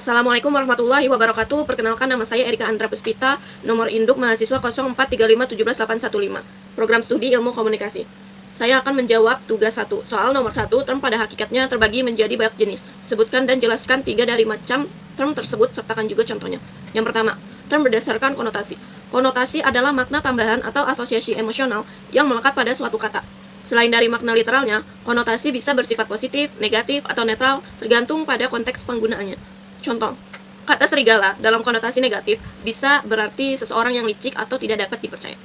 Assalamualaikum warahmatullahi wabarakatuh. Perkenalkan, nama saya Erika Andra Puspita, nomor induk mahasiswa 0435178115, program studi ilmu komunikasi. Saya akan menjawab tugas 1. Soal nomor 1, term pada hakikatnya terbagi menjadi banyak jenis. Sebutkan dan jelaskan 3 dari macam term tersebut, sertakan juga contohnya. Yang pertama, term berdasarkan konotasi. Konotasi adalah makna tambahan atau asosiasi emosional yang melekat pada suatu kata. Selain dari makna literalnya, konotasi bisa bersifat positif, negatif, atau netral, tergantung pada konteks penggunaannya. Contoh, kata serigala dalam konotasi negatif bisa berarti seseorang yang licik atau tidak dapat dipercaya.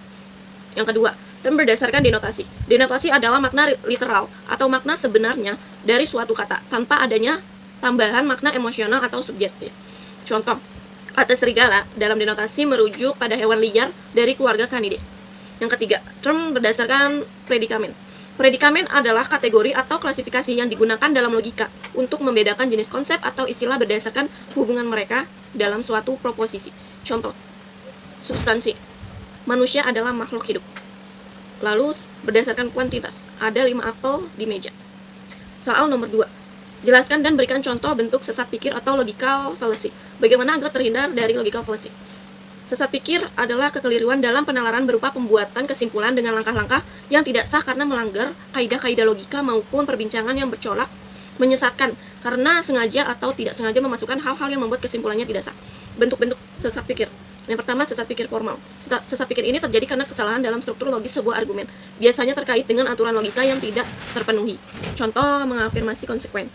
Yang kedua, term berdasarkan denotasi. Denotasi adalah makna literal atau makna sebenarnya dari suatu kata tanpa adanya tambahan makna emosional atau subjektif. Contoh, kata serigala dalam denotasi merujuk pada hewan liar dari keluarga Canidae. Yang ketiga, term berdasarkan predikamen. Predikamen adalah kategori atau klasifikasi yang digunakan dalam logika untuk membedakan jenis konsep atau istilah berdasarkan hubungan mereka dalam suatu proposisi. Contoh, substansi. Manusia adalah makhluk hidup. Lalu, berdasarkan kuantitas. Ada 5 apel di meja. Soal nomor 2. Jelaskan dan berikan contoh bentuk sesat pikir atau logical fallacy. Bagaimana agar terhindar dari logical fallacy? Sesat pikir adalah kekeliruan dalam penalaran berupa pembuatan kesimpulan dengan langkah-langkah yang tidak sah karena melanggar kaidah-kaidah logika maupun perbincangan yang bercolak, menyesatkan karena sengaja atau tidak sengaja memasukkan hal-hal yang membuat kesimpulannya tidak sah. Bentuk-bentuk sesat pikir. Yang pertama, sesat pikir formal. Sesat pikir ini terjadi karena kesalahan dalam struktur logis sebuah argumen, biasanya terkait dengan aturan logika yang tidak terpenuhi. Contoh, mengafirmasi konsekuen.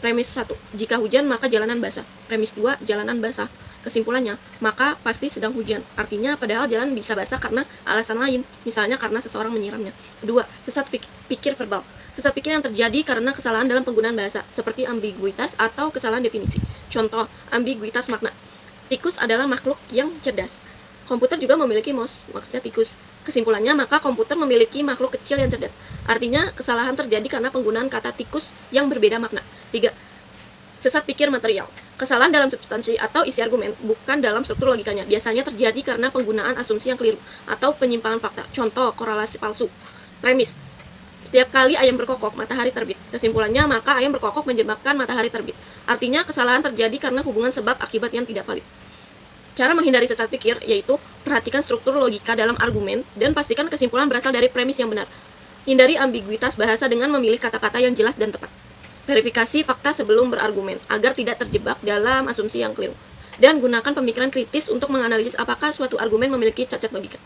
Premis 1, jika hujan maka jalanan basah. Premis 2, jalanan basah. Kesimpulannya, maka pasti sedang hujan. Artinya, padahal jalan bisa basah karena alasan lain, misalnya karena seseorang menyiramnya. Kedua, sesat pikir verbal. Sesat pikir yang terjadi karena kesalahan dalam penggunaan bahasa, seperti ambiguitas atau kesalahan definisi. Contoh, ambiguitas makna. Tikus adalah makhluk yang cerdas. Komputer juga memiliki mouse, maksudnya tikus. Kesimpulannya, maka komputer memiliki makhluk kecil yang cerdas. Artinya, kesalahan terjadi karena penggunaan kata tikus yang berbeda makna. 3. Sesat pikir material. Kesalahan dalam substansi atau isi argumen, bukan dalam struktur logikanya. Biasanya terjadi karena penggunaan asumsi yang keliru atau penyimpangan fakta. Contoh, korelasi palsu. Premis. Setiap kali ayam berkokok, matahari terbit. Kesimpulannya, maka ayam berkokok menyebabkan matahari terbit. Artinya, kesalahan terjadi karena hubungan sebab akibat yang tidak valid. Cara menghindari sesat pikir yaitu perhatikan struktur logika dalam argumen dan pastikan kesimpulan berasal dari premis yang benar. Hindari ambiguitas bahasa dengan memilih kata-kata yang jelas dan tepat. Verifikasi fakta sebelum berargumen agar tidak terjebak dalam asumsi yang keliru. Dan gunakan pemikiran kritis untuk menganalisis apakah suatu argumen memiliki cacat logika.